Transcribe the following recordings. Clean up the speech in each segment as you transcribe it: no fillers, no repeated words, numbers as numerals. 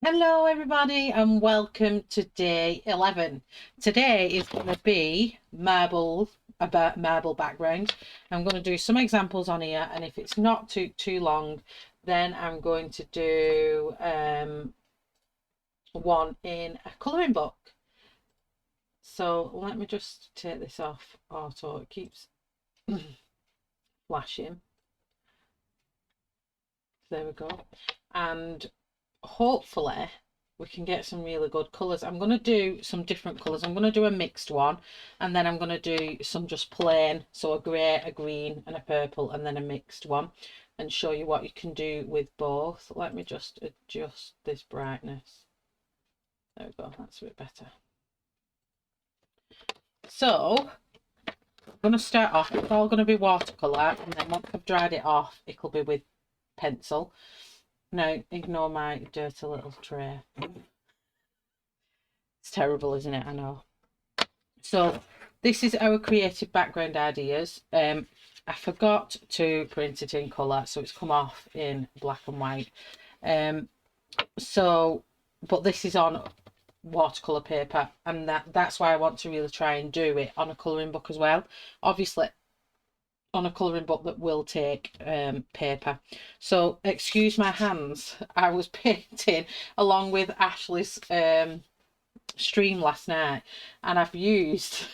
Hello everybody and welcome to day 11. Today is going to be about marble background. I'm going to do some examples on here, and if it's not too long, then I'm going to do one in a colouring book. So let me just take this off auto. It keeps flashing. There we go. And hopefully we can get some really good colours. I'm going to do some different colours. I'm going to do a mixed one, and then I'm going to do some just plain, so a grey, a green and a purple, and then a mixed one, and show you what you can do with both. Let me just adjust this brightness. There we go, that's a bit better. So I'm going to start off, it's all going to be watercolour, and then once I've dried it off it'll be with pencil. Now ignore my dirty little tray. It's terrible, isn't it? I know. So this is our creative background ideas. I forgot to print it in colour, so it's come off in black and white. But this is on watercolour paper, and that's why I want to really try and do it on a colouring book as well. Obviously on a colouring book that will take paper. So excuse my hands. I was painting along with Ashley's stream last night, and I've used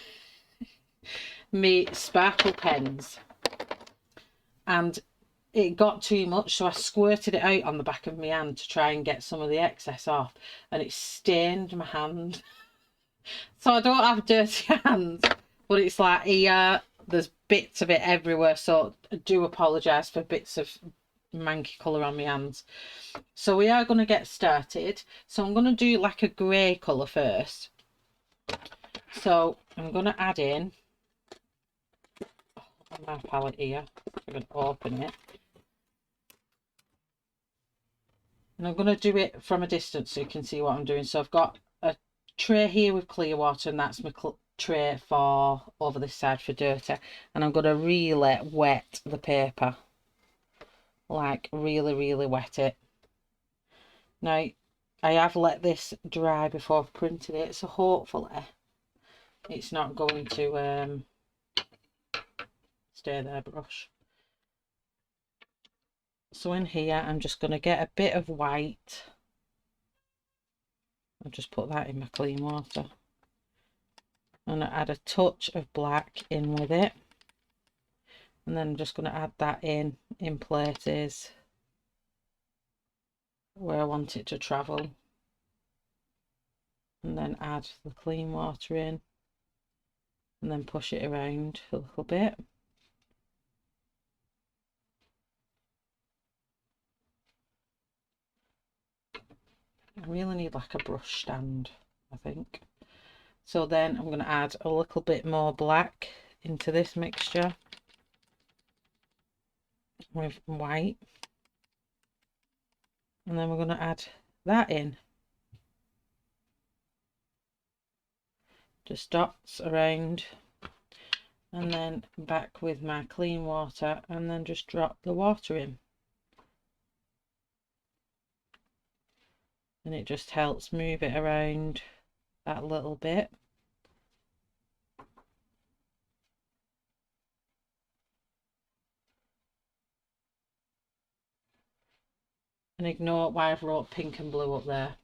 me sparkle pens, and it got too much, so I squirted it out on the back of my hand to try and get some of the excess off, and it stained my hand. So I don't have dirty hands, but it's like here, there's bits of it everywhere, so I do apologise for bits of manky colour on my hands. So we are going to get started. So I'm going to do like a grey colour first. So I'm going to add in my palette here. I'm going to open it, and I'm going to do it from a distance so you can see what I'm doing. So I've got a tray here with clear water, and that's my tray for over this side for dirty, and I'm going to really wet the paper, like really wet it. Now I have let this dry before I've printed it, so hopefully it's not going to stay there, brush. So in here I'm just going to get a bit of white. I'll just put that in my clean water, and add a touch of black in with it, and then I'm just going to add that in places where I want it to travel, and then add the clean water in, and then push it around a little bit. I really need like a brush stand, I think. So then I'm going to add a little bit more black into this mixture with white, and then we're going to add that in, just dots around, and then back with my clean water, and then just drop the water in, and it just helps move it around that little bit. And ignore why I've wrote pink and blue up there.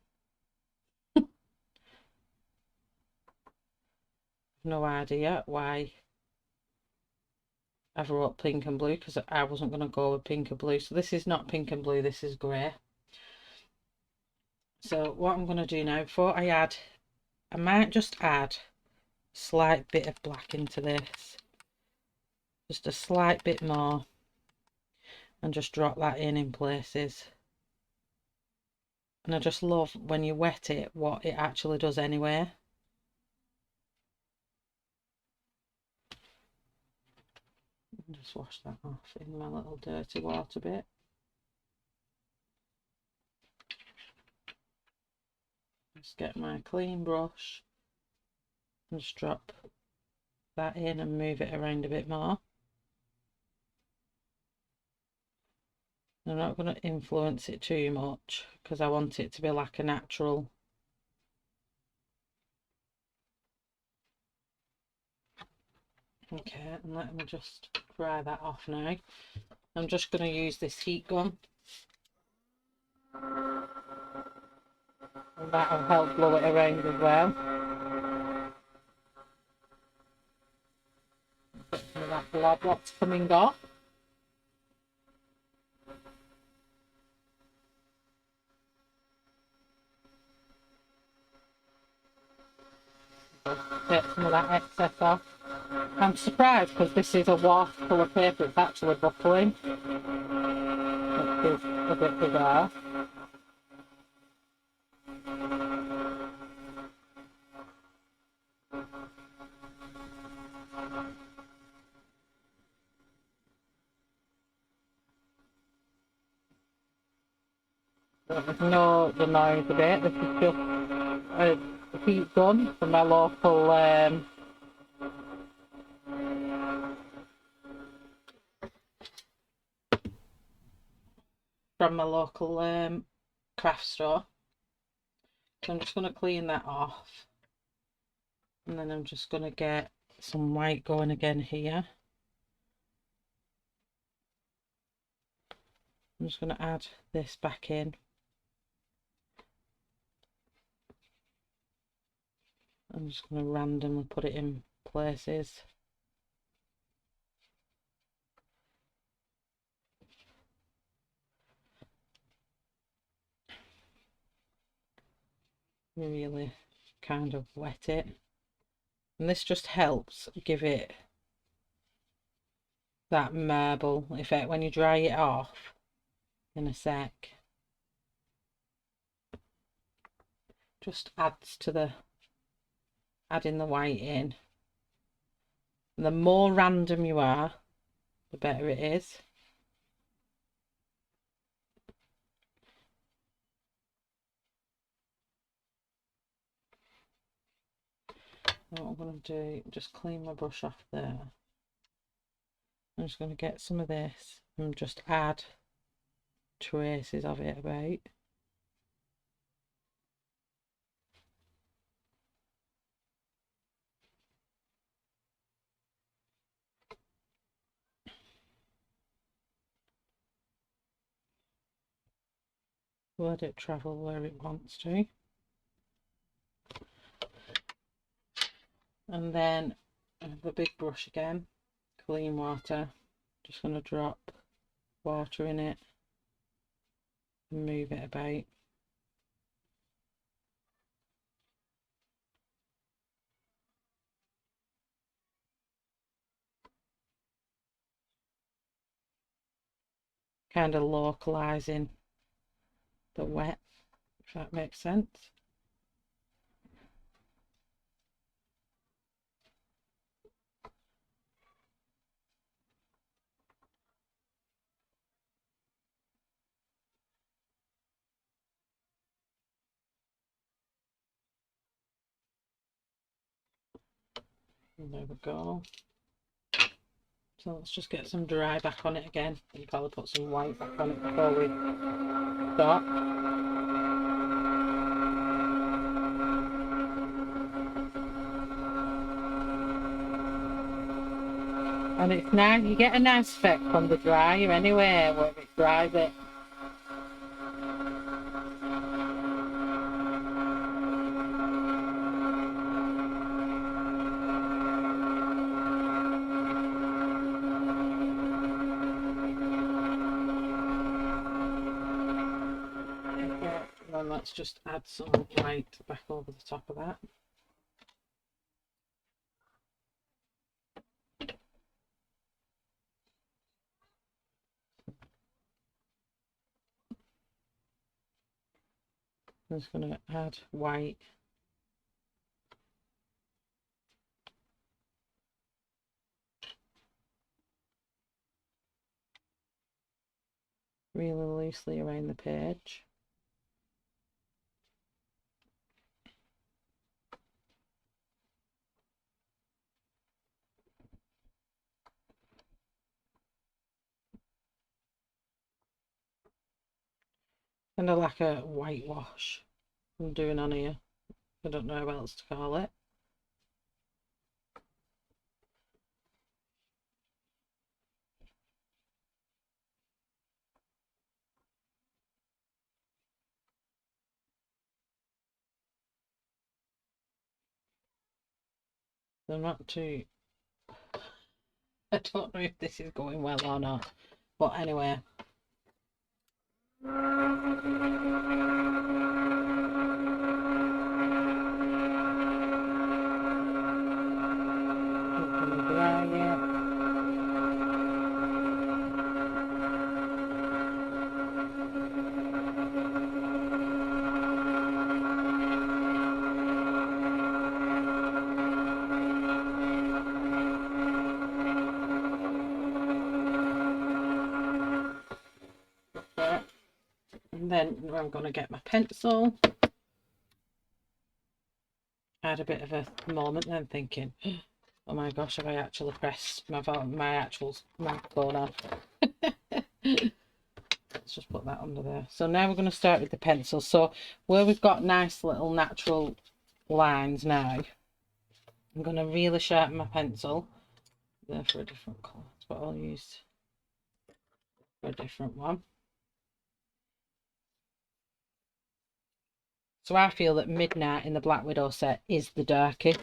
No idea why I've wrote pink and blue, because I wasn't going to go with pink and blue. So this is not pink and blue, this is grey. So what I'm going to do now, before I add, I might just add a slight bit of black into this, just a slight bit more, and just drop that in places. And I just love when you wet it what it actually does anyway. Just wash that off in my little dirty water bit. Just get my clean brush and just drop that in and move it around a bit more. I'm not going to influence it too much because I want it to be like a natural. Okay, and let me just dry that off now. I'm just going to use this heat gun. And that'll help blow it around as well. Some of that blob that's coming off. Take some of that excess off. I'm surprised because this is a watercolour paper, it's actually buckling, which is a bit bizarre. Don't ignore the noise a bit. This is just a heat gun from my local craft store. So I'm just going to clean that off, and then I'm just going to get some white going again here. I'm just going to add this back in. I'm just going to randomly put it in places. Really kind of wet it. And this just helps give it that marble effect when you dry it off in a sec. Just adds to the adding the white in. And the more random you are, the better it is. What I'm going to do, just clean my brush off there. I'm just going to get some of this and just add traces of it about. Let it travel where it wants to. And then the big brush again, clean water. Just going to drop water in it and move it about. Kind of localizing the wet, if that makes sense. And there we go. So let's just get some dry back on it again and probably put some white back on it before we start. And it's nice, you get a nice effect from the dryer anyway, where it dries it. Okay, then let's just add some white back over the top of that. I'm just going to add white. Really loosely around the page. Kind of like a whitewash I'm doing on here. I don't know what else to call it. I'm not too... I don't know if this is going well or not. But anyway. Dry it. And then I'm going to get my pencil. I had a bit of a moment then thinking, oh my gosh, have I actually pressed my actual microphone on? Let's just put that under there. So now we're going to start with the pencil. So where we've got nice little natural lines now, I'm going to really sharpen my pencil. There for a different colour. That's what I'll use for a different one. So I feel that Midnight in the Black Widow set is the darkest.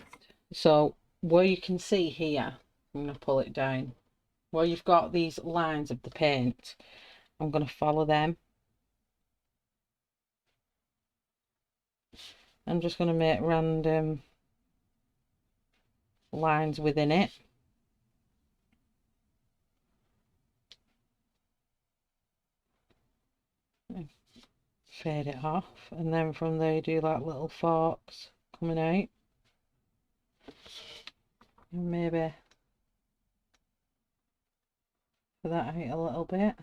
So where you can see here, I'm going to pull it down, where you've got these lines of the paint, I'm going to follow them. I'm just going to make random lines within it. Fade it off, and then from there you do like little forks coming out, and maybe for that out a little bit.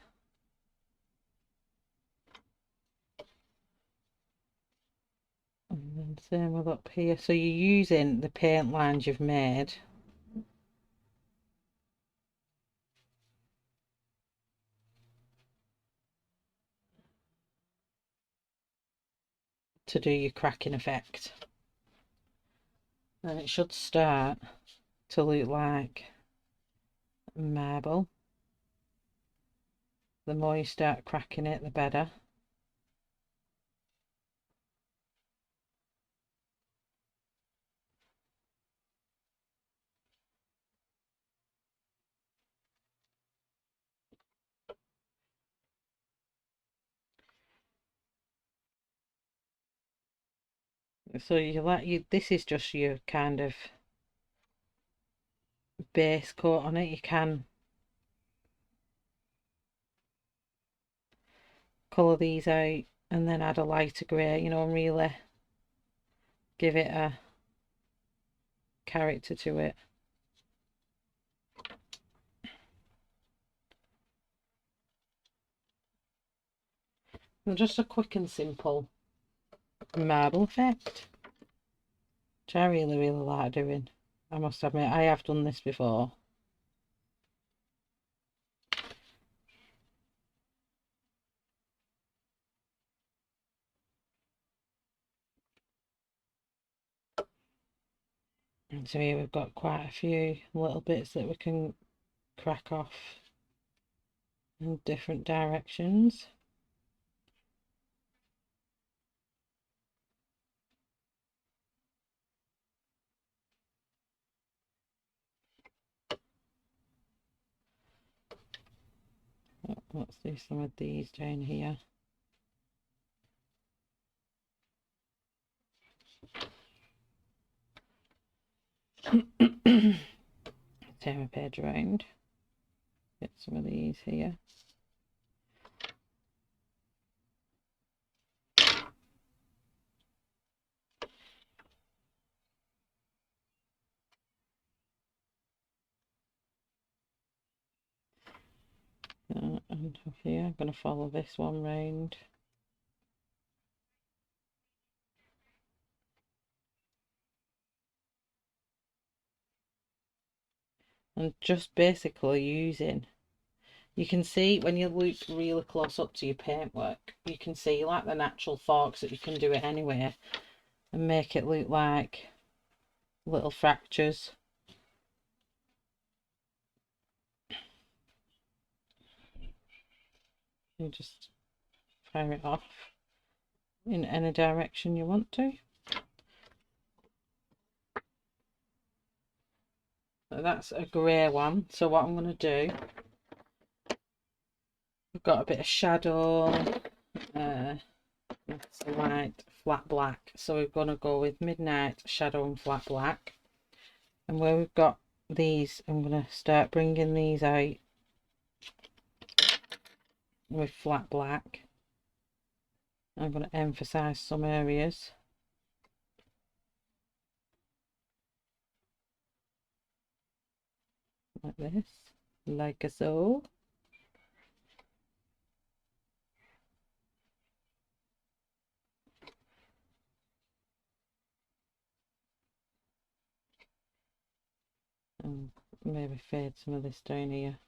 And then same with up here. So you're using the paint lines you've made to do your cracking effect, and it should start to look like marble. The more you start cracking it, the better. So this is just your kind of base coat on it. You can colour these out and then add a lighter grey, you know, and really give it a character to it. And just a quick and simple marble effect, which I really like doing. I must admit, I have done this before. And so here we've got quite a few little bits that we can crack off in different directions. Let's do some of these down here. Turn my page around. Get some of these here. And here I'm going to follow this one round. And just basically using You can see when you look really close up to your paintwork, you can see like the natural forks that you can do it anyway and make it look like little fractures. You just fire it off in any direction you want to. So that's a grey one. So what I'm going to do, I've got a bit of shadow, that's a light flat black, so we're going to go with midnight shadow and flat black. And where we've got these, I'm going to start bringing these out with flat black. I'm going to emphasize some areas. Like this, like so. And maybe fade some of this down here.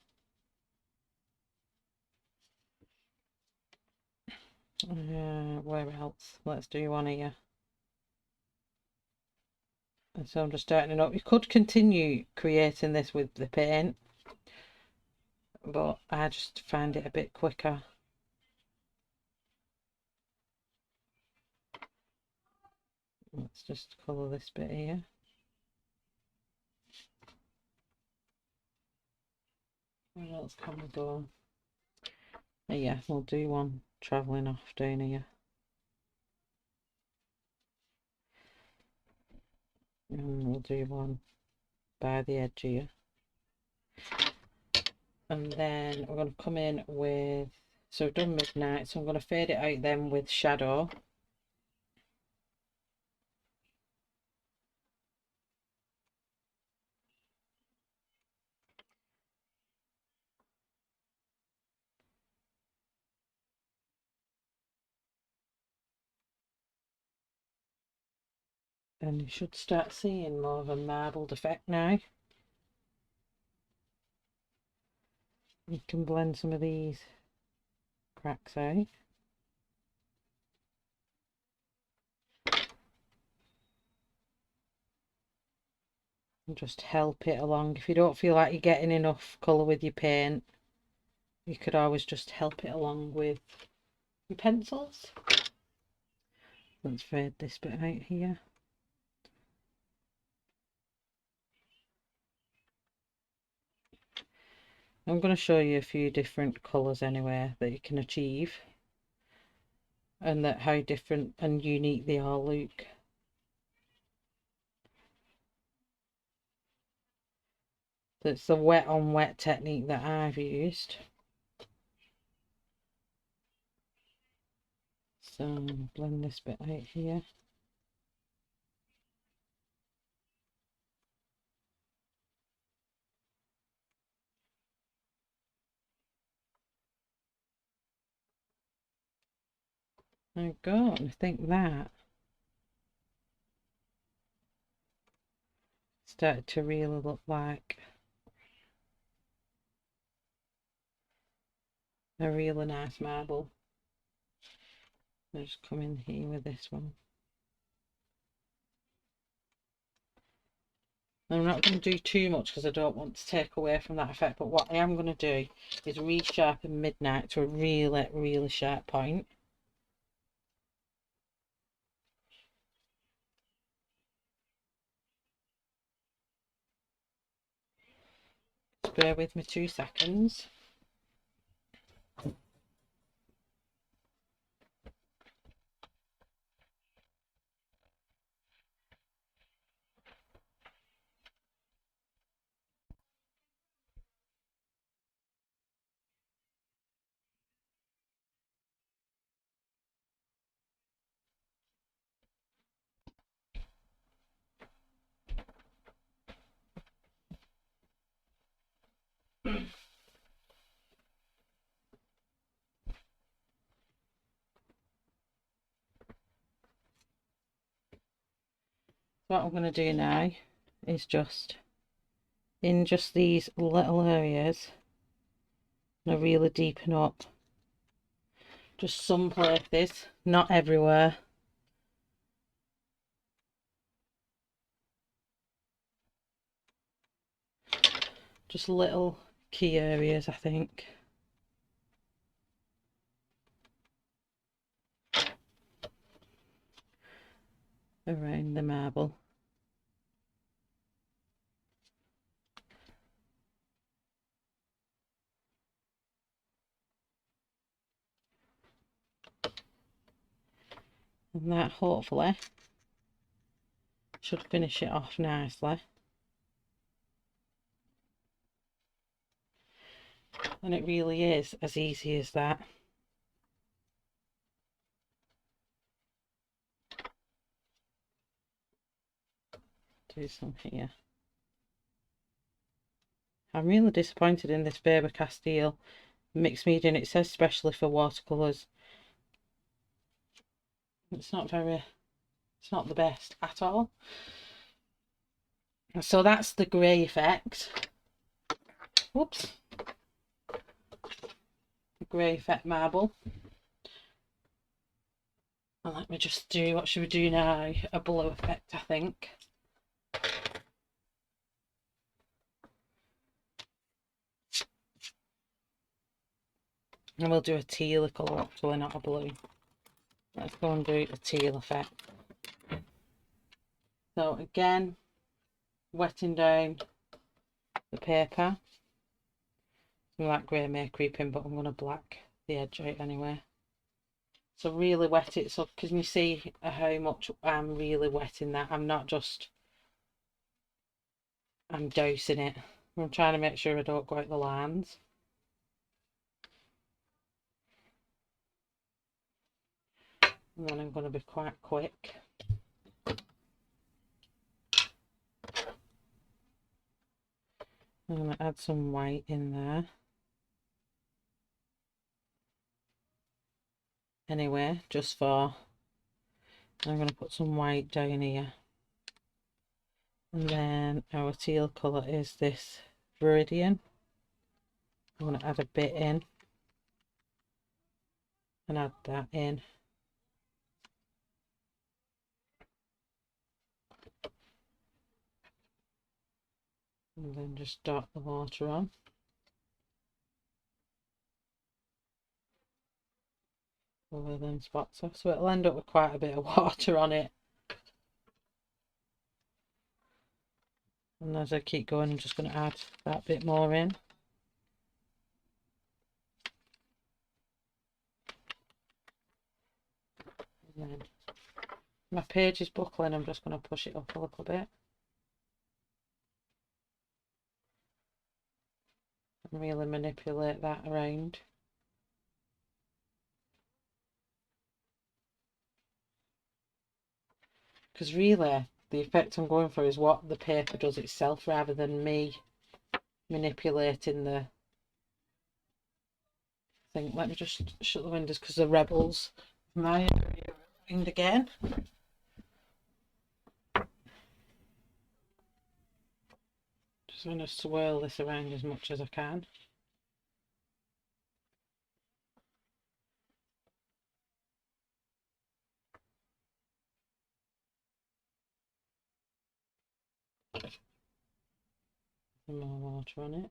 Where else? Let's do one here. And so I'm just starting it up. You could continue creating this with the paint, but I just find it a bit quicker. Let's just colour this bit here. Where else can we go? Yeah, we'll do one travelling off down here. And we'll do one by the edge here. And then we're going to come in with, so we've done midnight, so I'm going to fade it out then with shadow. And you should start seeing more of a marbled effect now. You can blend some of these cracks out. And just help it along. If you don't feel like you're getting enough colour with your paint, you could always just help it along with your pencils. Let's fade this bit out here. I'm going to show you a few different colours anyway that you can achieve, and that how different and unique they all look. That's the wet on wet technique that I've used. So blend this bit out here. There we go, and I think that started to really look like a really nice marble. I'll just come in here with this one. I'm not going to do too much because I don't want to take away from that effect, but what I am going to do is resharpen midnight to a really, really sharp point. Just bear with me 2 seconds. What I'm going to do now is just in just these little areas, I really deepen up. Just some places, not everywhere. Just little key areas, I think. Around the marble. And that hopefully should finish it off nicely. And it really is as easy as that. Do some here. I'm really disappointed in this Faber-Castell mixed medium. It says specially for watercolours. It's not the best at all. So that's the grey effect. Whoops. The grey effect marble. And let me just do, what should we do now? A blue effect, I think. And we'll do a teal colour, actually, not a blue. Let's go and do a teal effect. So again, wetting down the paper. Some of that grey may creep in, but I'm going to black the edge out anyway. So really wet it. So can you see how much I'm really wetting that? I'm not just, I'm dousing it. I'm trying to make sure I don't go out the lines. And then I'm going to be quite quick. I'm going to add some white in there. Anyway, just for, I'm going to put some white down here. And then our teal colour is this Viridian. I'm going to add a bit in. And add that in. And then just dot the water on. Over them spots off. So it'll end up with quite a bit of water on it. And as I keep going, I'm just going to add that bit more in. And then my page is buckling, I'm just going to push it up a little bit. And really manipulate that around. Because really, the effect I'm going for is what the paper does itself rather than me manipulating the thing. Let me just shut the windows because the rebels my area around again. Just going to swirl this around as much as I can. Some more water on it.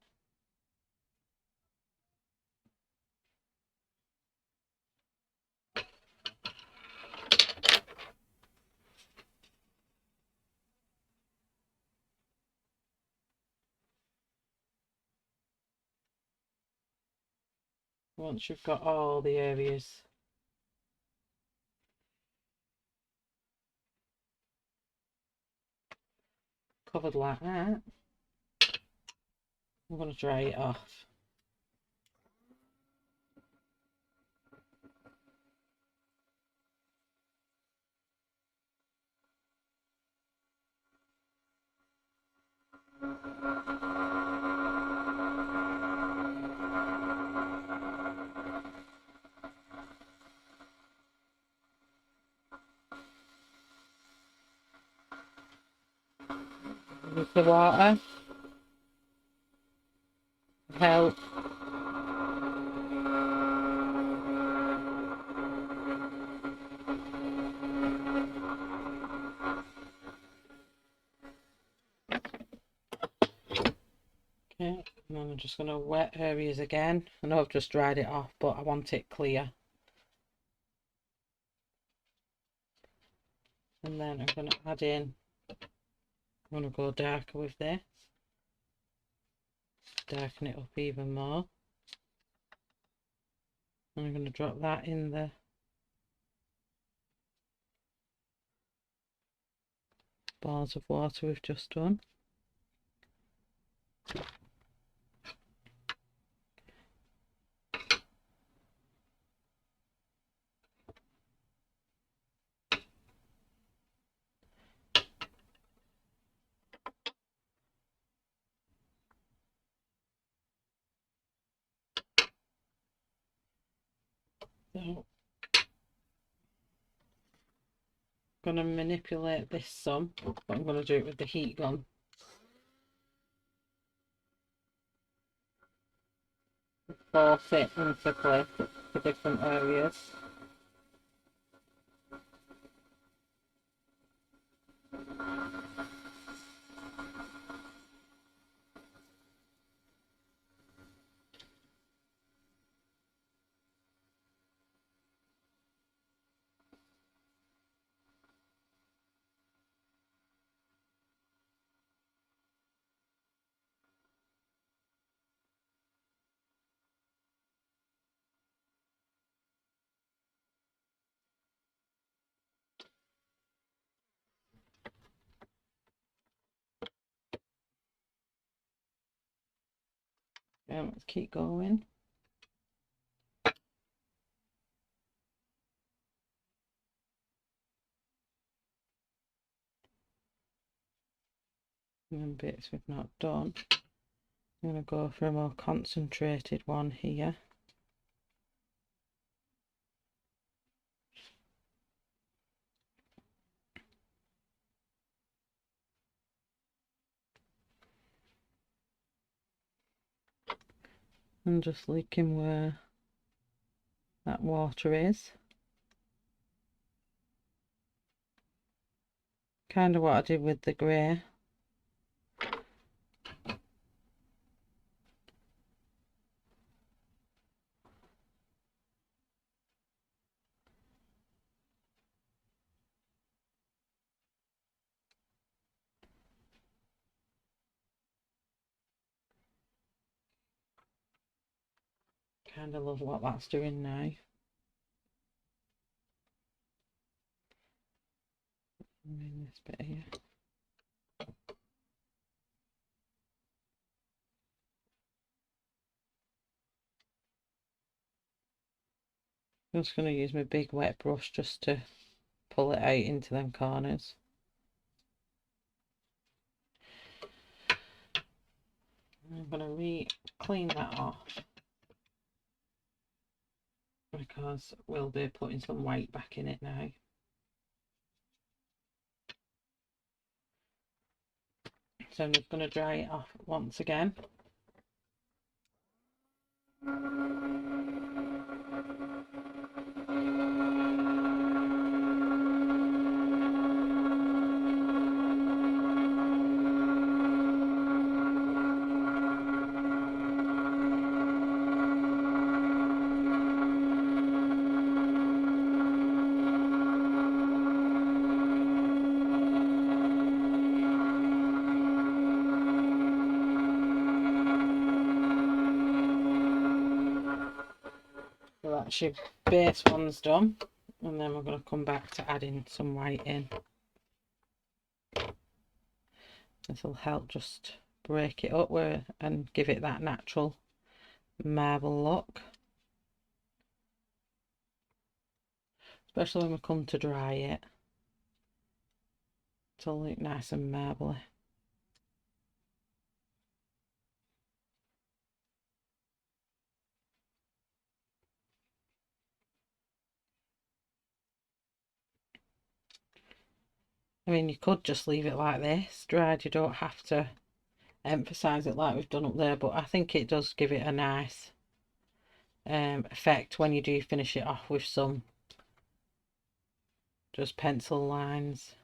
Once you've got all the areas covered like that, I'm going to dry it off. With the water help just going to wet areas again. I know I've just dried it off, but I want it clear. And then I'm going to add in, I'm going to go darker with this. Darken it up even more. And I'm going to drop that in the bars of water we've just done. So I'm going to manipulate this some, but I'm going to do it with the heat gun. Force it into place for different areas. Let's keep going. And then bits we've not done. I'm going to go for a more concentrated one here. And just looking where that water is. Kind of what I did with the grey. Kind of love what that's doing now. In this bit here. I'm just going to use my big wet brush just to pull it out into them corners. I'm going to clean that off because we'll be putting some white back in it now. So I'm just going to dry it off once again. So that's your base one's done, and then we're going to come back to adding some white in. This will help just break it up and give it that natural marble look, especially when we come to dry it. It'll look nice and marbly. I mean, you could just leave it like this, dried. You don't have to emphasize it like we've done up there, but I think it does give it a nice effect when you do finish it off with some just pencil lines.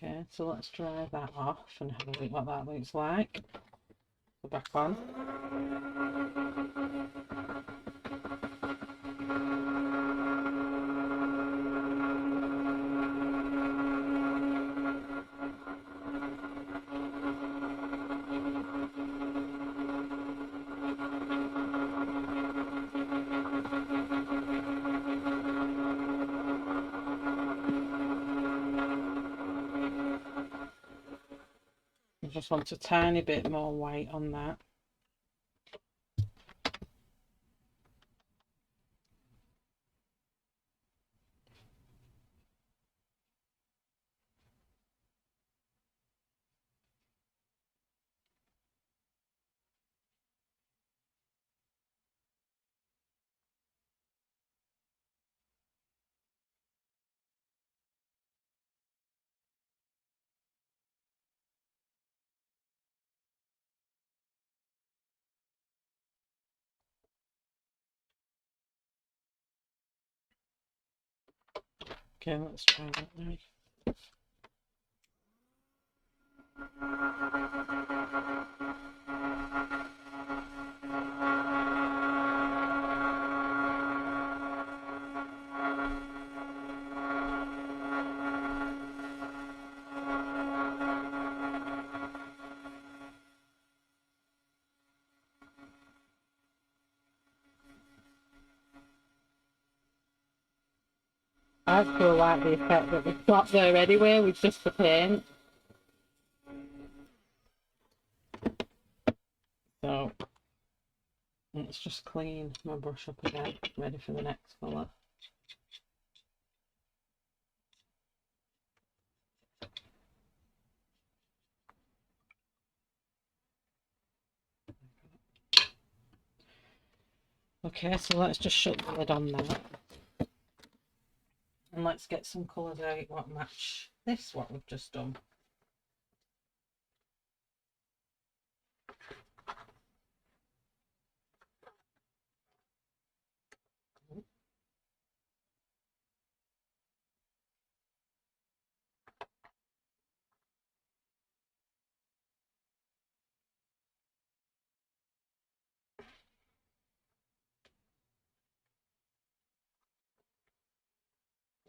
Okay, so let's dry that off and have a look what that looks like. Go back on. I just want a tiny bit more white on that. Okay, let's try that now. I feel like the effect that we've got there anyway with just the paint. So let's just clean my brush up again, ready for the next colour. Okay, so let's just shut the lid on that. And let's get some colours out what match this, what we've just done.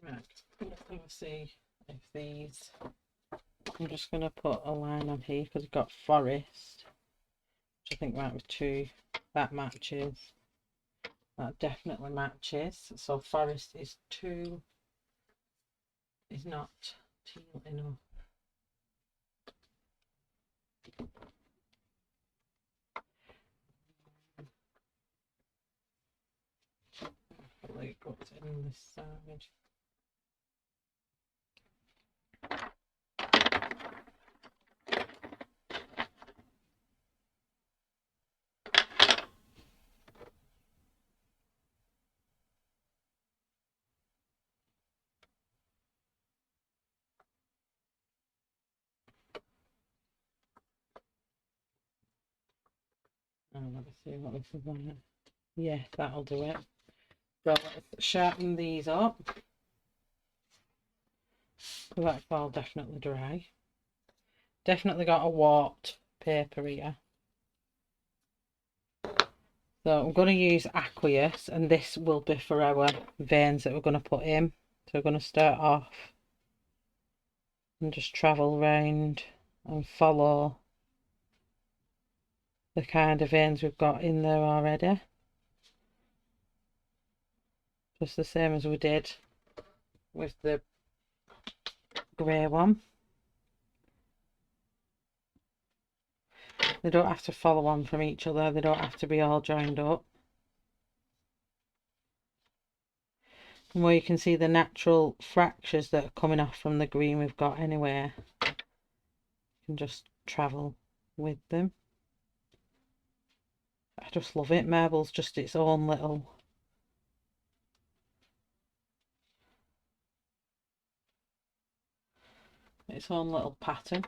Right, let's have a see if these, I'm just going to put a line on here because we've got forest, which I think might be two, that matches, that definitely matches, so forest is two, is not teal enough. Like what's in this side. Oh, let me see what this is on it. Yeah, that'll do it. So let's sharpen these up. So that's all definitely dry. Definitely got a warped paper here. So I'm going to use aqueous, and this will be for our veins that we're going to put in. So we're going to start off and just travel round and follow the kind of veins we've got in there already. Just the same as we did with the grey one. They don't have to follow on from each other, they don't have to be all joined up. And where you can see the natural fractures that are coming off from the green we've got anyway, you can just travel with them. I just love it. Marble's just its own little pattern.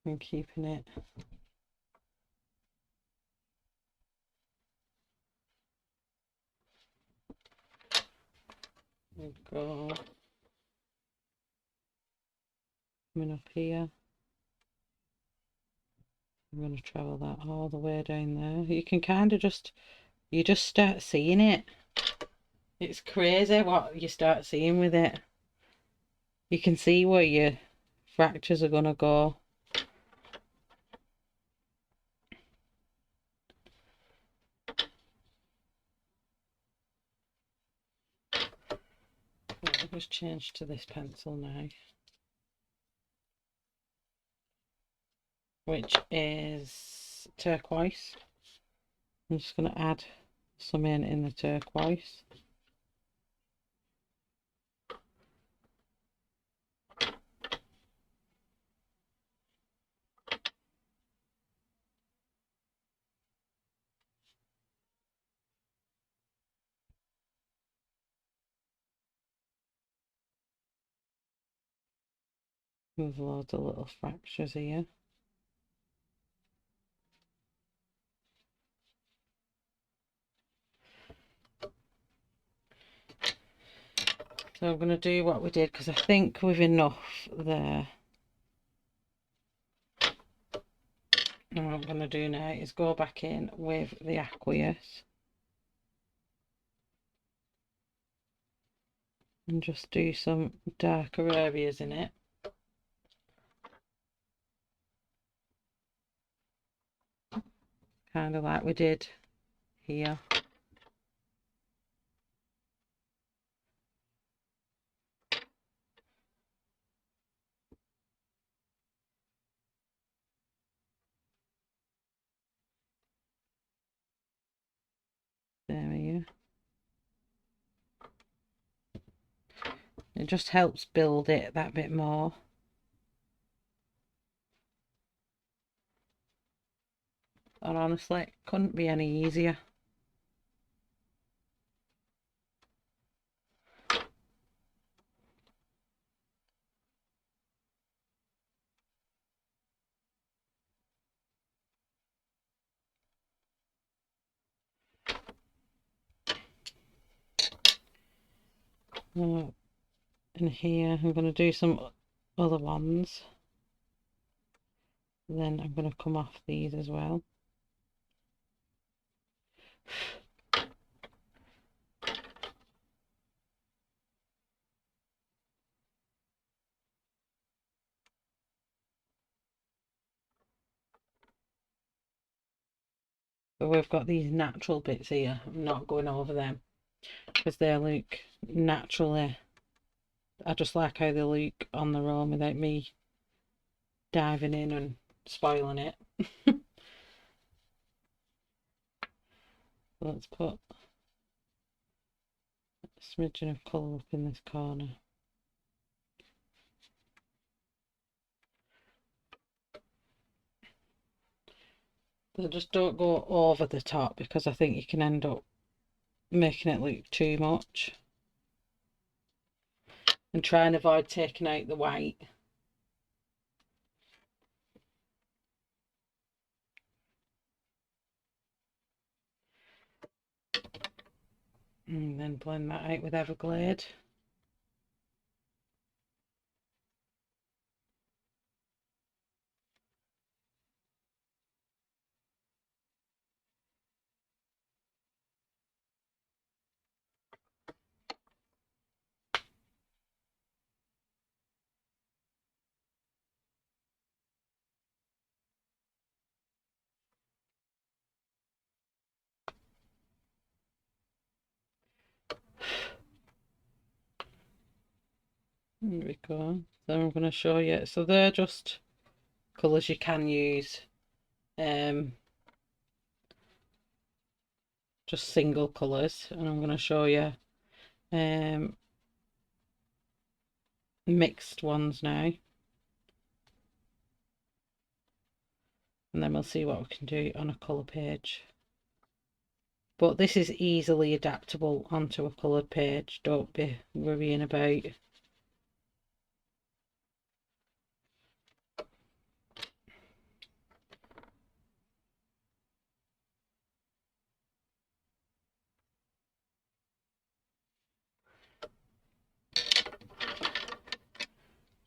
And keeping it we go. Coming up here. I'm going to travel that all the way down there. You can kind of you just start seeing it. It's crazy what you start seeing with it. You can see where your fractures are going to go. I'll just change to this pencil now, which is turquoise. I'm just going to add some in the turquoise. There's loads of little fractures here. So I'm going to do what we did because I think we've enough there. And what I'm going to do now is go back in with the aqueous and just do some darker areas in it. Kind of like we did here. There we go. It just helps build it that bit more. And honestly, it couldn't be any easier. In here, I'm going to do some other ones. Then I'm going to come off these as well. But we've got these natural bits here. I'm not going over them because they look naturally. I just like how they look on their own without me diving in and spoiling it. Let's put a smidgen of colour up in this corner. But just don't go over the top because I think you can end up making it look too much. And try and avoid taking out the white. And then blend that out with Everglade. There we go. So I'm going to show you. So they're just colours you can use. Just single colours. And I'm going to show you mixed ones now. And then we'll see what we can do on a colour page. But this is easily adaptable onto a coloured page. Don't be worrying about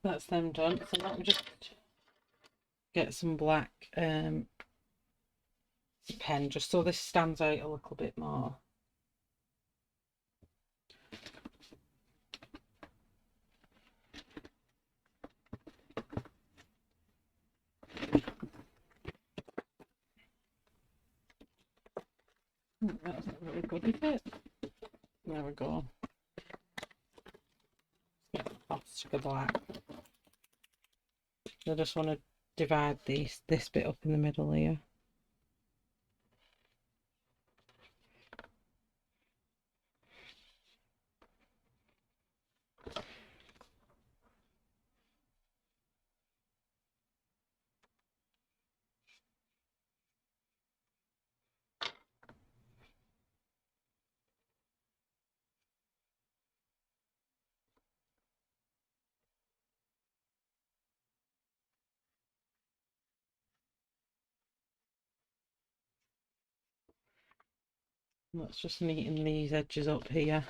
That's them done. So let me just get some black pen just so this stands out a little bit more. That's not very good, is it? There we go. Oscar black. I just want to divide this bit up in the middle here. Let's just neaten these edges up here.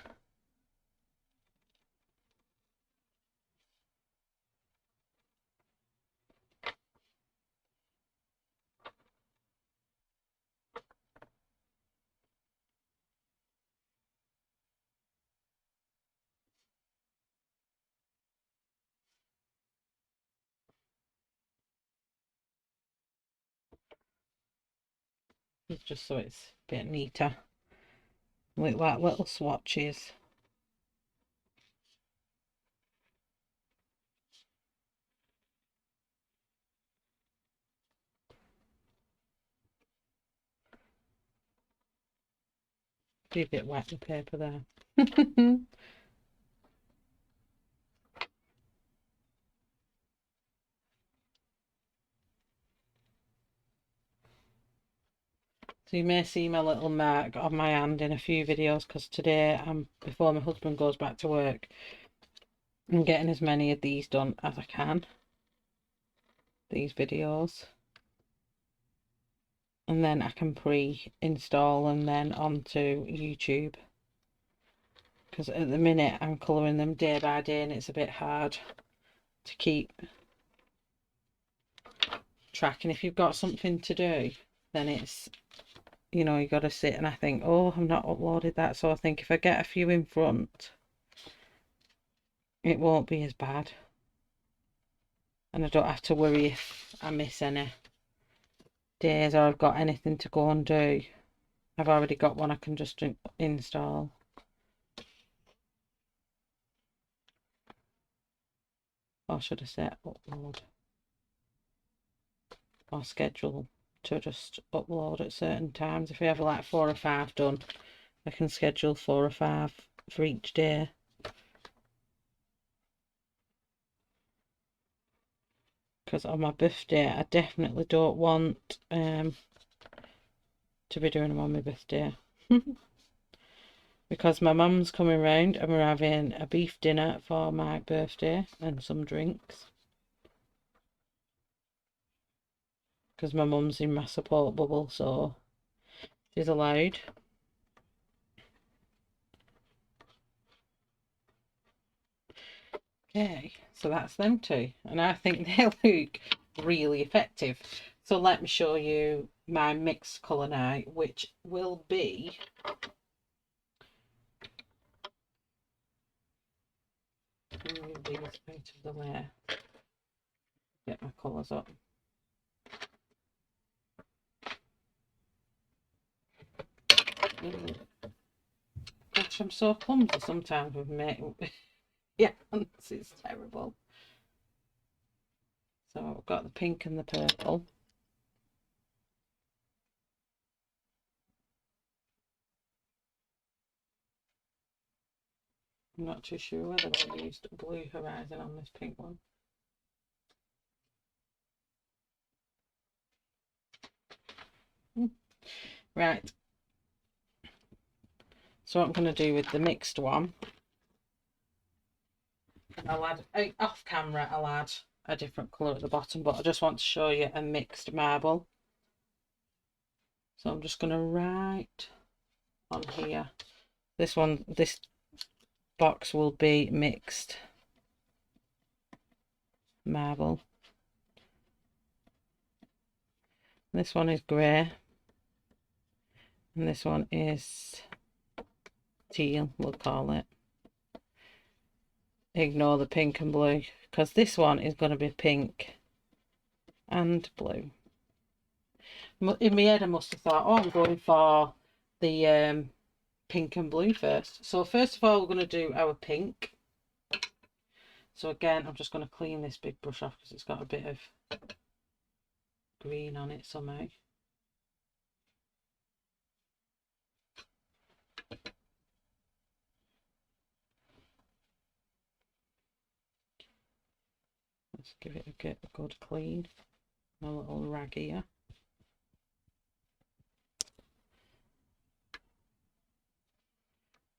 Just so it's a bit neater. Look like little swatches. Be a bit wet, the paper there. So you may see my little mark on my hand in a few videos because today before my husband goes back to work, I'm getting as many of these done as I can. These videos. And then I can pre-install them then onto YouTube. Because at the minute I'm colouring them day by day and it's a bit hard to keep track. And if you've got something to do, then it's, you know, you got to sit and I think, oh, I've not uploaded that. So I think if I get a few in front, it won't be as bad. And I don't have to worry if I miss any days or I've got anything to go and do. I've already got one I can just install. Or should I say upload? Or schedule to just upload at certain times. If we have like 4 or 5 done, I can schedule 4 or 5 for each day. Because on my birthday, I definitely don't want to be doing them on my birthday. Because my mum's coming round and we're having a beef dinner for my birthday and some drinks. Because my mum's in my support bubble, so she's allowed. Okay, so that's them two, and I think they look really effective. So let me show you my mixed colour now, which will be move these out of the way. Get my colours up. Gosh, I'm so clumsy sometimes with makeup. Yeah, this is terrible. So I've got the pink and the purple. I'm not too sure whether I used Blue Horizon on this pink one. Right. So what I'm going to do with the mixed one, I'll add, off camera, I'll add a different colour at the bottom, but I just want to show you a mixed marble. So I'm just going to write on here. This box will be mixed marble. This one is grey, and this one is teal, we'll call it. Ignore the pink and blue, because this one is going to be pink and blue. In my head I must have thought, oh, I'm going for the pink and blue first. So first of all, we're going to do our pink. So again, I'm just going to clean this big brush off because it's got a bit of green on it somehow. Let's give it a good clean. My little rag here.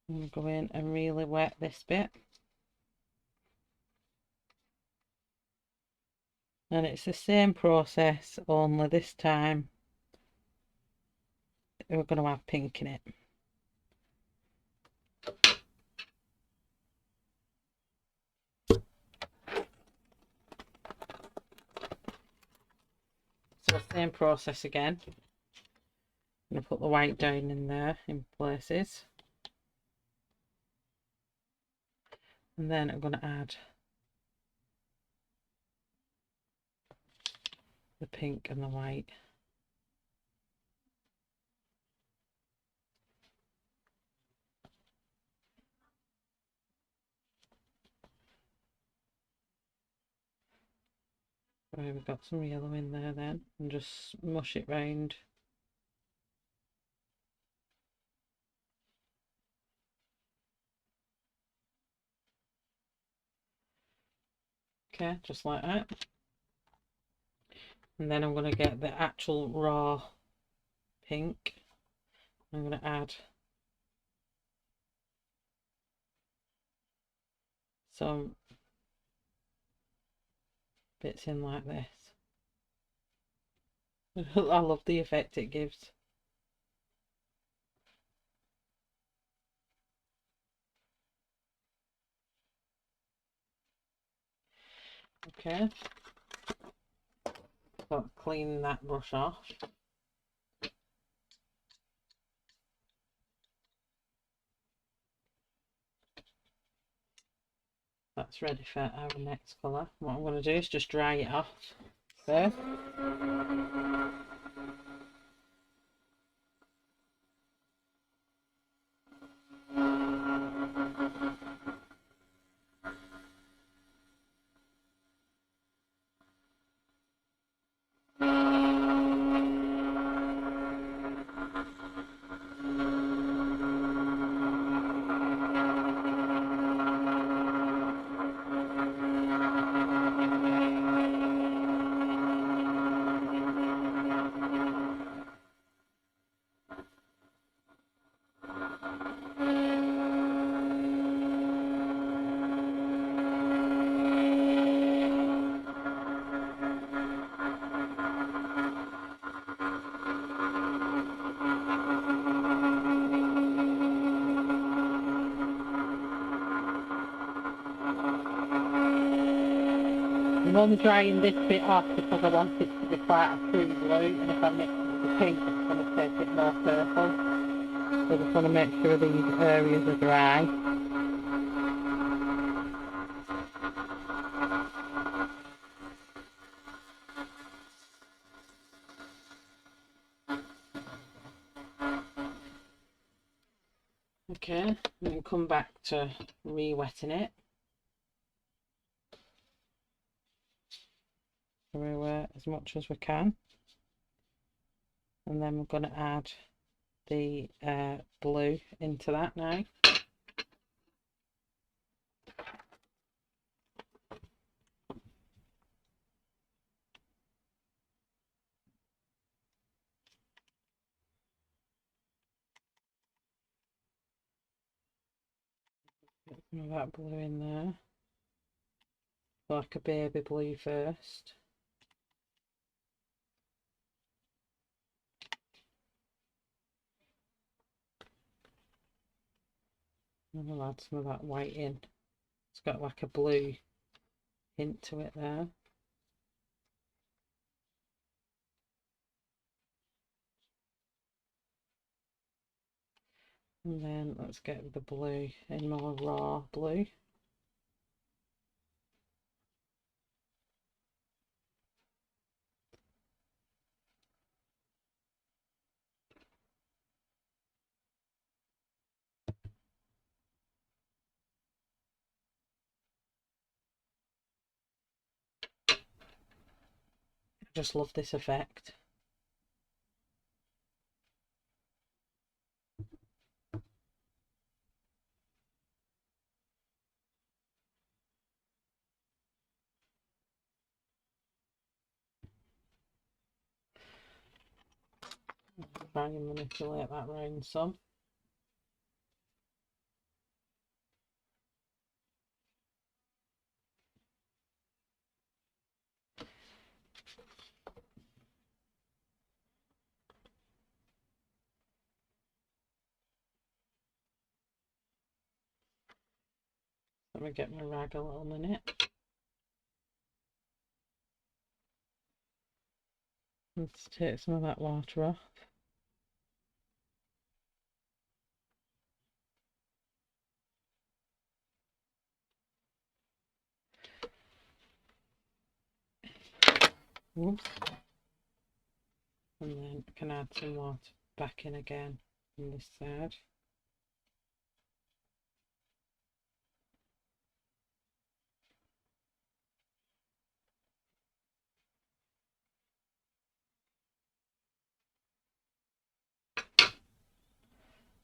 I'm going to go in and really wet this bit. And it's the same process, only this time we're going to have pink in it. So same process again. I'm going to put the white down in there in places. And then I'm going to add the pink and the white. Right, we've got some yellow in there then, and just mush it round. Okay, just like that. And then I'm going to get the actual raw pink. I'm going to add some bits in like this. I love the effect it gives. Okay, so clean that brush off. That's ready for our next colour. What I'm going to do is just dry it off first. I'm only drying this bit off because I want it to be quite a true blue, and if I mix it with the pink it's going to take it more purple. So I just want to make sure these areas are dry. Okay, and then come back to re-wetting it. Everywhere as much as we can. And then we're going to add the blue into that now. Put that blue in there. Like a baby blue first. And we'll add some of that white in. It's got like a blue hint to it there. And then let's get the blue in more raw blue. I just love this effect. Try and manipulate that round some. Let me get my rag a little minute. Let's take some of that water off. Oops. And then I can add some water back in again on this side.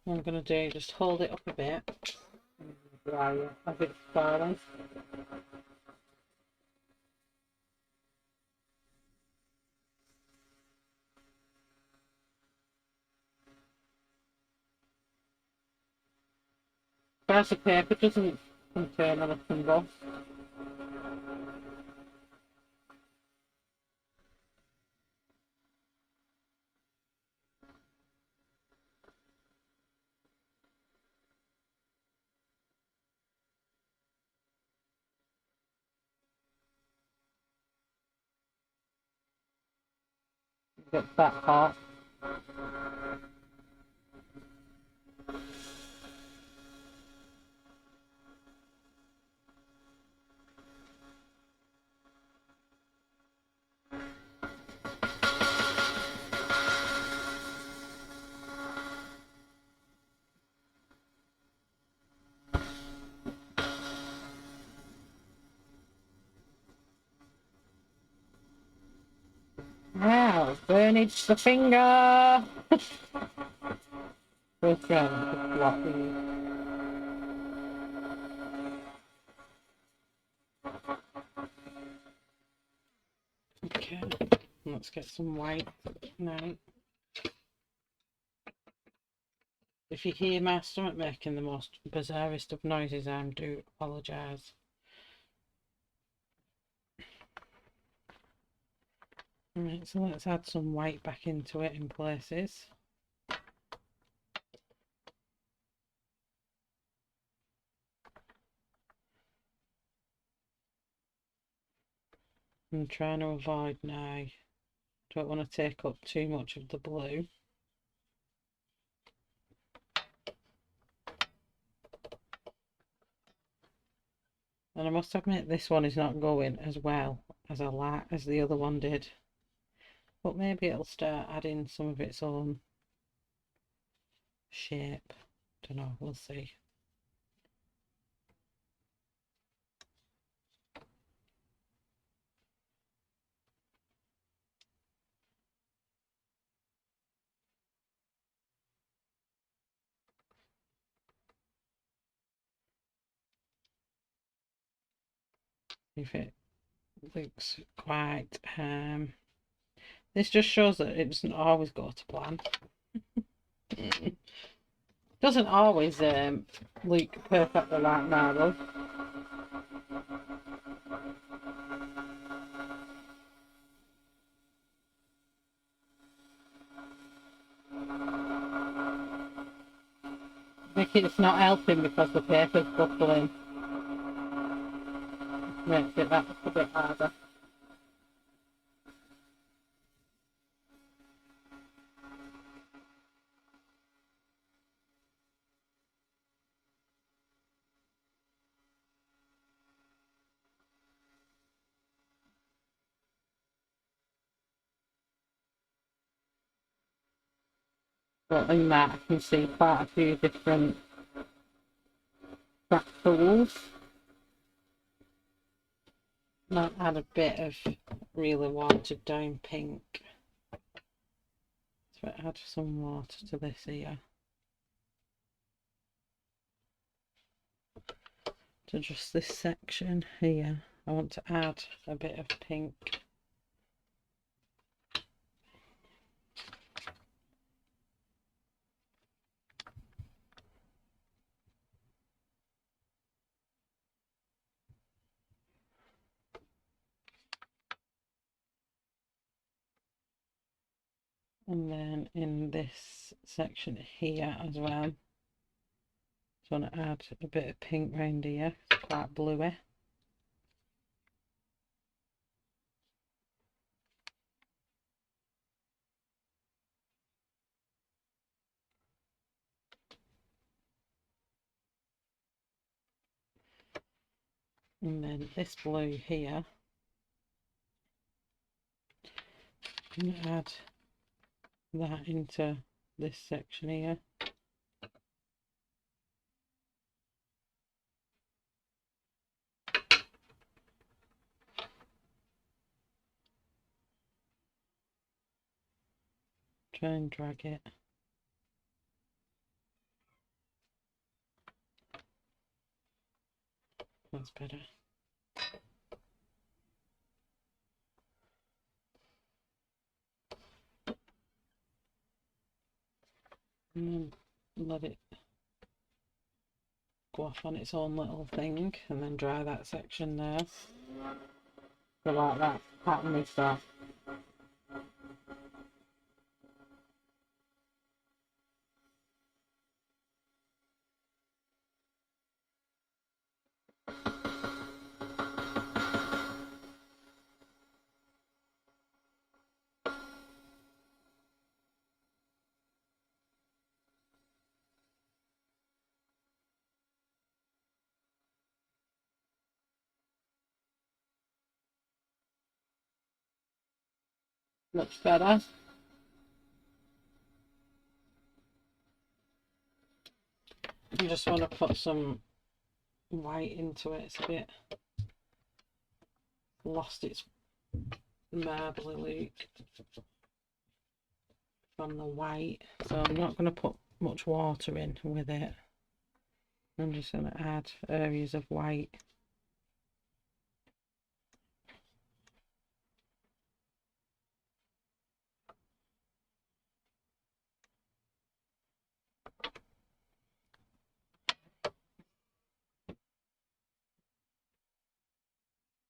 What I'm going to do, just hold it up a bit and dry it as it's falling. As the paper doesn't contain anything rough. Gets that hot. Now, burnage the finger. First round, just floppy. Okay, let's get some white now. If you hear my stomach making the most bizarrest of noises, I do apologise. Right, so let's add some white back into it in places. I'm trying to avoid now. Don't want to take up too much of the blue. And I must admit this one is not going as well as I like as the other one did. But maybe it'll start adding some of its own shape. Don't know, we'll see. If it looks quite this just shows that it doesn't always go to plan. Doesn't always look perfectly like marble. I think it's not helping because the paper's buckling. makes it that a bit harder. But in that I can see quite a few different fractals. Might add a bit of really watered down pink. So add some water to this here. To just this section here, I want to add a bit of pink. And then in this section here as well, just want to add a bit of pink round here, it's quite bluey. And then this blue here, I'm going to add that into this section here. Try and drag it. That's better. And then let it go off on its own little thing, and then dry that section there. So like that pattern is that. Looks better. You just want to put some white into it. It's a bit lost its marbly look from the white, so I'm not going to put much water in with it. I'm just going to add areas of white.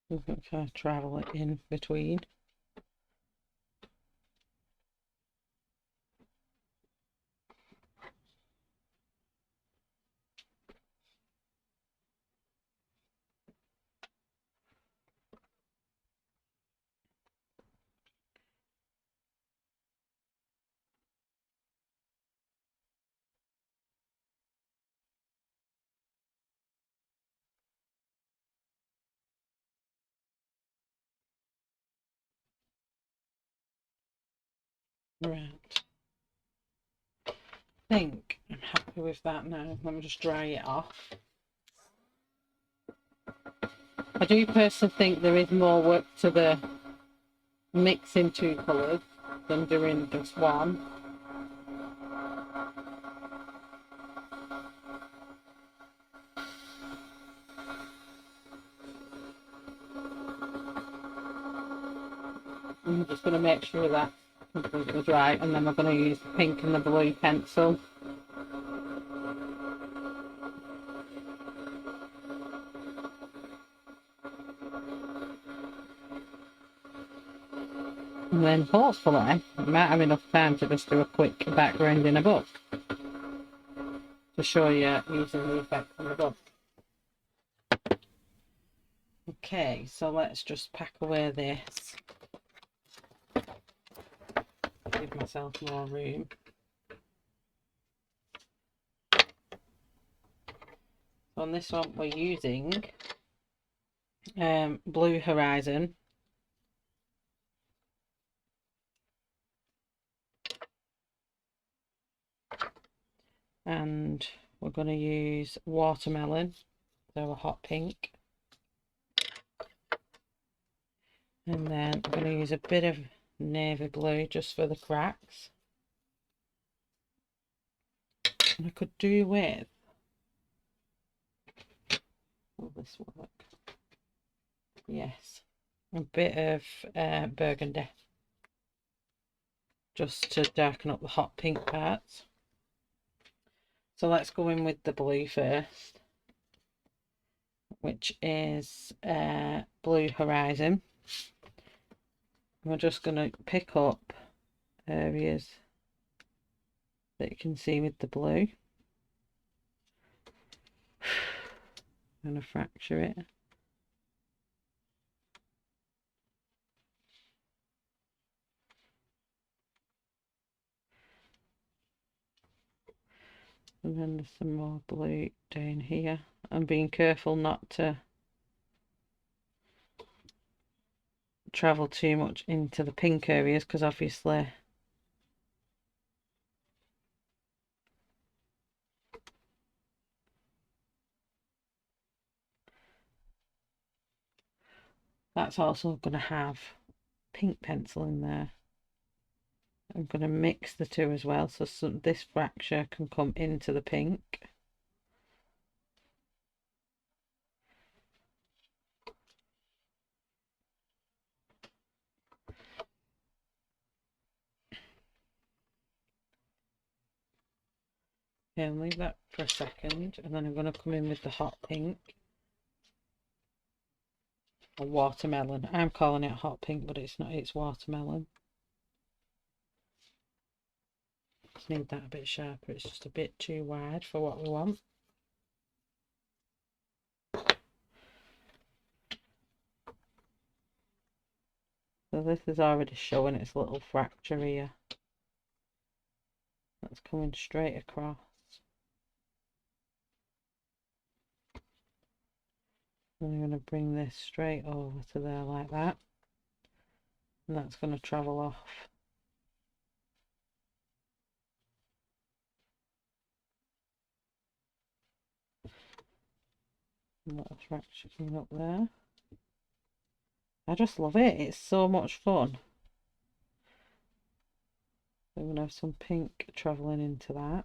I'm going to kind of travel it in between. Right. I think I'm happy with that now. Let me just dry it off. I do personally think there is more work to the mixing two colours than doing just one. I'm just going to make sure that completely dry, and then we're going to use the pink and the blue pencil. And then hopefully I might have enough time to just do a quick background in a book to show you using the effect in the book. Okay, so let's just pack away this. Give myself more room. On this one we're using Blue Horizon. And we're going to use Watermelon, so a hot pink. And then I'm going to use a bit of navy blue just for the cracks. And I could do with, will this work? Yes, a bit of burgundy, just to darken up the hot pink parts. So let's go in with the blue first, which is Blue Horizon. We're just going to pick up areas that you can see with the blue. I'm going to fracture it. And then there's some more blue down here. I'm being careful not to travel too much into the pink areas, because obviously that's also going to have pink pencil in there. I'm going to mix the two as well, so this fracture can come into the pink. Okay, I'll leave that for a second, and then I'm going to come in with the hot pink. Or watermelon. I'm calling it hot pink, but it's not, it's watermelon. Just need that a bit sharper, it's just a bit too wide for what we want. So this is already showing its little fracture here. That's coming straight across. And I'm going to bring this straight over to there like that. And that's going to travel off. A little fracture coming up there. I just love it. It's so much fun. So I'm going to have some pink travelling into that.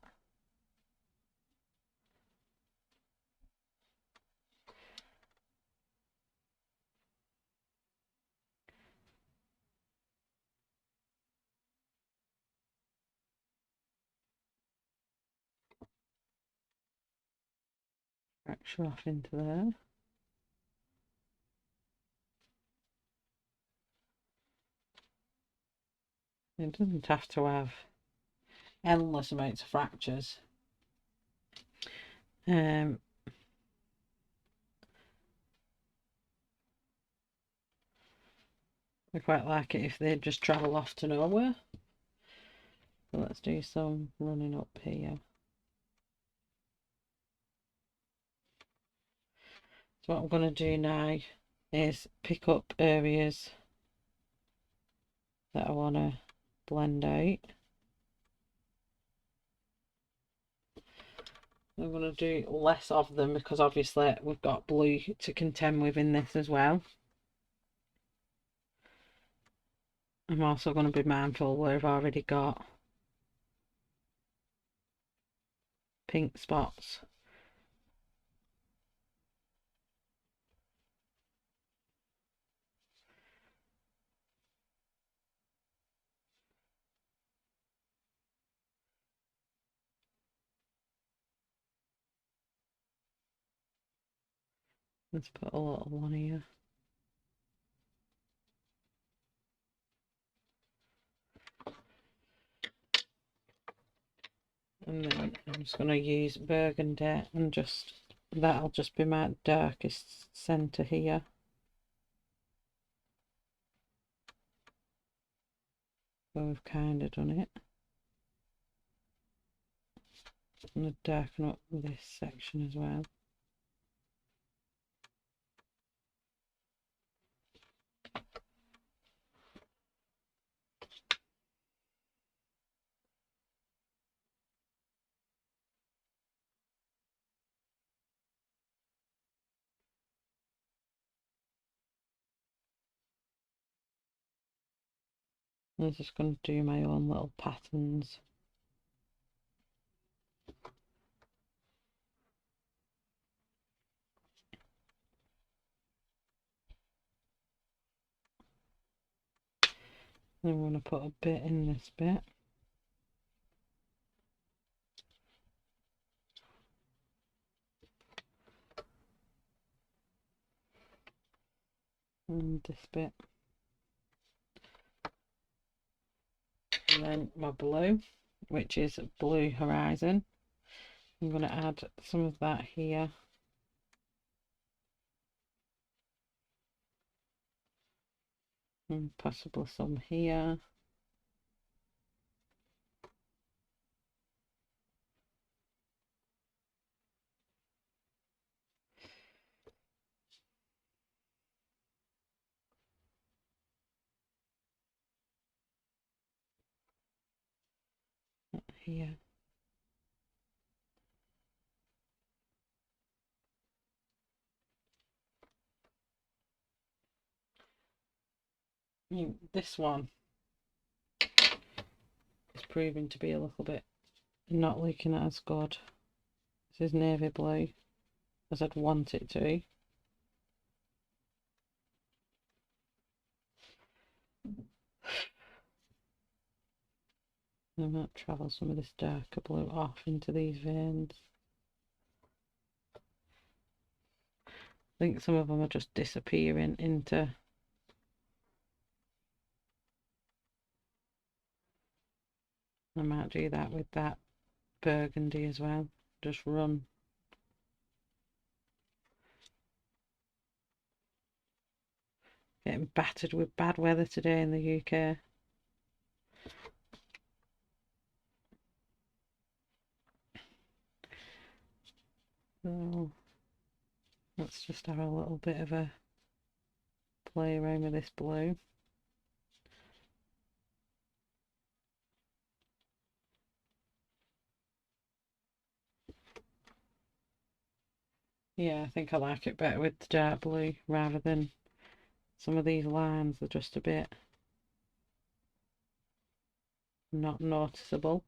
Fracture off into there. It doesn't have to have endless amounts of fractures. I quite like it if they just travel off to nowhere. So let's do some running up here. So what I'm going to do now is pick up areas that I want to blend out. I'm going to do less of them because obviously we've got blue to contend with in this as well. I'm also going to be mindful where I've already got pink spots. Let's put a little one here. And then I'm just going to use burgundy and just, that'll just be my darkest centre here. where we've kind of done it. I'm going to darken up this section as well. I'm just going to do my own little patterns. Then I'm going to put a bit in this bit. And this bit. And then my blue, which is Blue Horizon. I'm going to add some of that here. And possibly some here. Here. This one is proving to be a little bit not looking as good. This is navy blue as I'd want it to. I might travel some of this darker blue off into these veins. I think some of them are just disappearing into I might do that with that burgundy as well. Just run. Getting battered with bad weather today in the UK. So let's just have a little bit of a play around with this blue. Yeah, I think I like it better with the dark blue rather than some of these lines. They're just a bit not noticeable.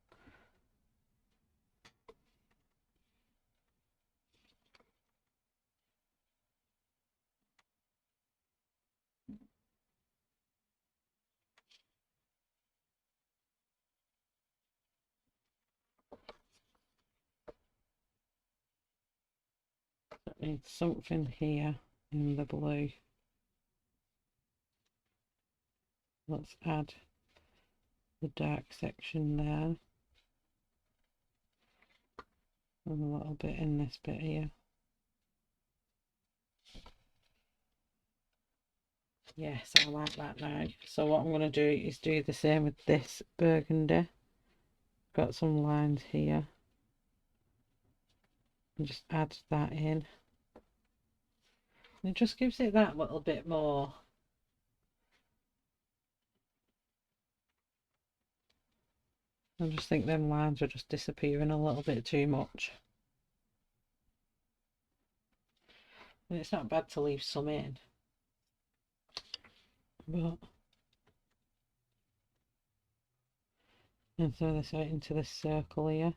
That needs something here in the blue. Let's add the dark section there. And a little bit in this bit here. Yes, I like that now. So what I'm going to do is do the same with this burgundy. Got some lines here. And just add that in. And it just gives it that little bit more. I just think them lines are just disappearing a little bit too much. And it's not bad to leave some in. But and throw this out into this circle here.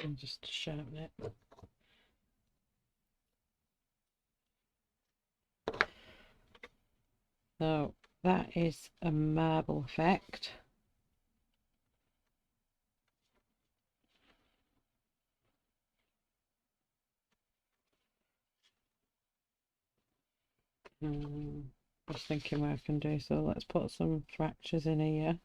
And just sharpen it. So that is a marble effect. Just thinking what I can do. So let's put some fractures in here.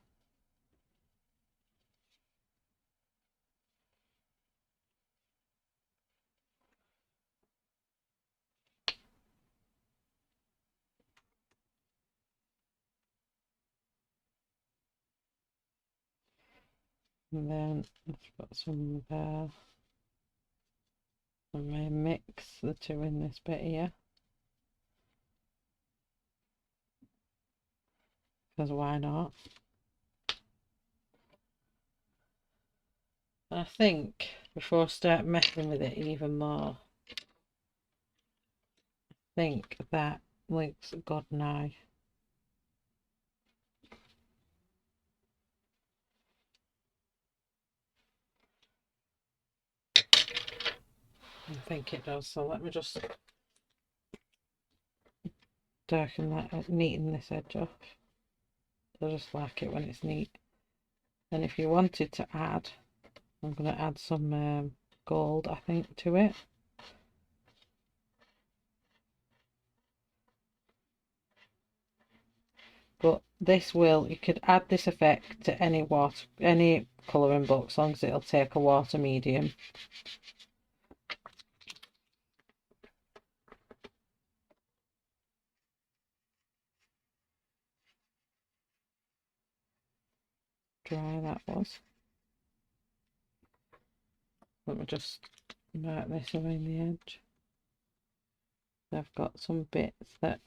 And then let's put some there. I may mix the two in this bit here, because why not? And I think before I start messing with it even more, I think that looks good now. I think it does, so let me just darken that, neaten this edge off. I just like it when it's neat. And if you wanted to add, I'm going to add some gold, I think, to it. But this will, you could add this effect to any colouring book, as long as it'll take a water medium. Dry that was. Let me just mark this around the edge. I've got some bits that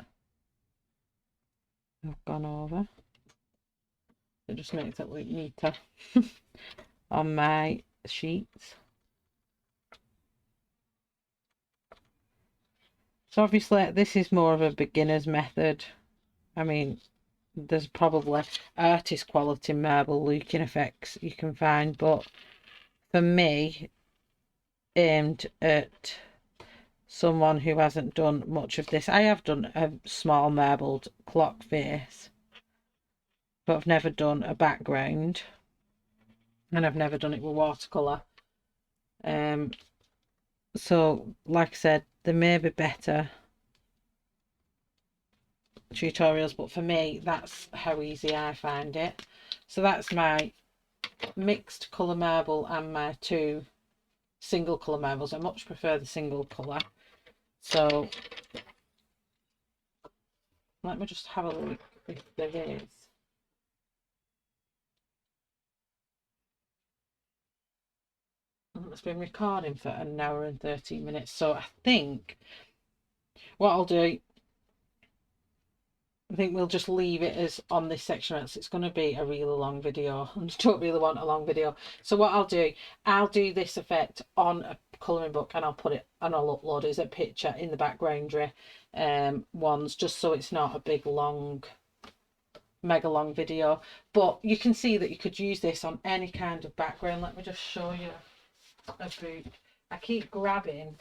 have gone over. It just makes it look neater on my sheets. So obviously this is more of a beginner's method. I mean, there's probably artist quality marble looking effects you can find, but for me, aimed at someone who hasn't done much of this, I have done a small marbled clock face, but I've never done a background, and I've never done it with watercolour. So like I said, there may be better tutorials, but for me, that's how easy I find it. So that's my mixed colour marble and my two single colour marbles. I much prefer the single colour. So let me just have a look if there is. It's been recording for an hour and 13 minutes, so I think what I'll do, I think we'll just leave it as on this section, else it's going to be a really long video and I don't really want a long video. So what I'll do this effect on a colouring book, and I'll put it, and I'll upload it as a picture in the background ones, just so it's not a big long, mega long video. But you can see that you could use this on any kind of background. Let me just show you a book. I keep grabbing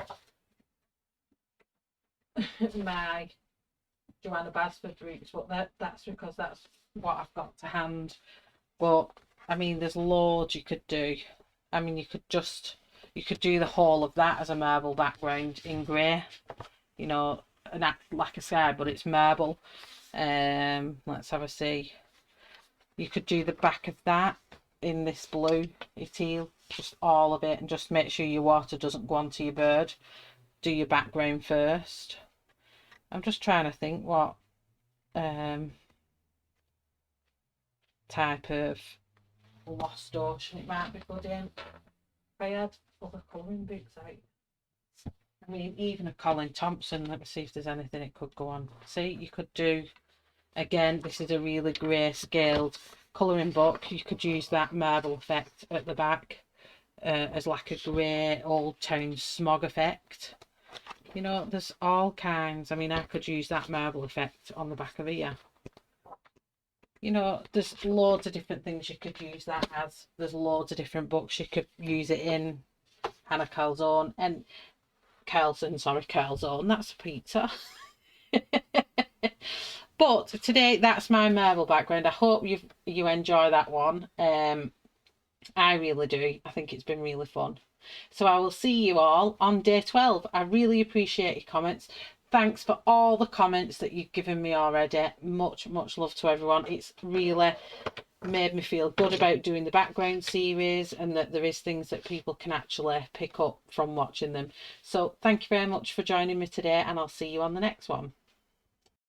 my Joanna Basford roots, but that's because that's what I've got to hand. But I mean, there's loads you could do. I mean, you could do the whole of that as a marble background in grey, you know, an act like a sky, but it's marble. Let's have a see. You could do the back of that in this blue teal, just all of it, and just make sure your water doesn't go onto your bird. Do your background first. I'm just trying to think what type of lost ocean it might be good in. If I had other colouring books out, I mean, even a Colin Thompson, let me see if there's anything it could go on. See, you could do, again, this is a really grey scaled colouring book. You could use that marble effect at the back as like a grey old town smog effect. You know, there's all kinds. I mean, I could use that marble effect on the back of here. You know, there's loads of different things you could use that as. There's loads of different books you could use it in. Hannah Calzone and Calzone, that's a pizza. But today, that's my marble background. I hope you enjoy that one. I really do. I think it's been really fun. So I will see you all on day 12. I really appreciate your comments. Thanks for all the comments that you've given me already. Much love to everyone. It's really made me feel good about doing the background series, and that there is things that people can actually pick up from watching them. So thank you very much for joining me today, and I'll see you on the next one.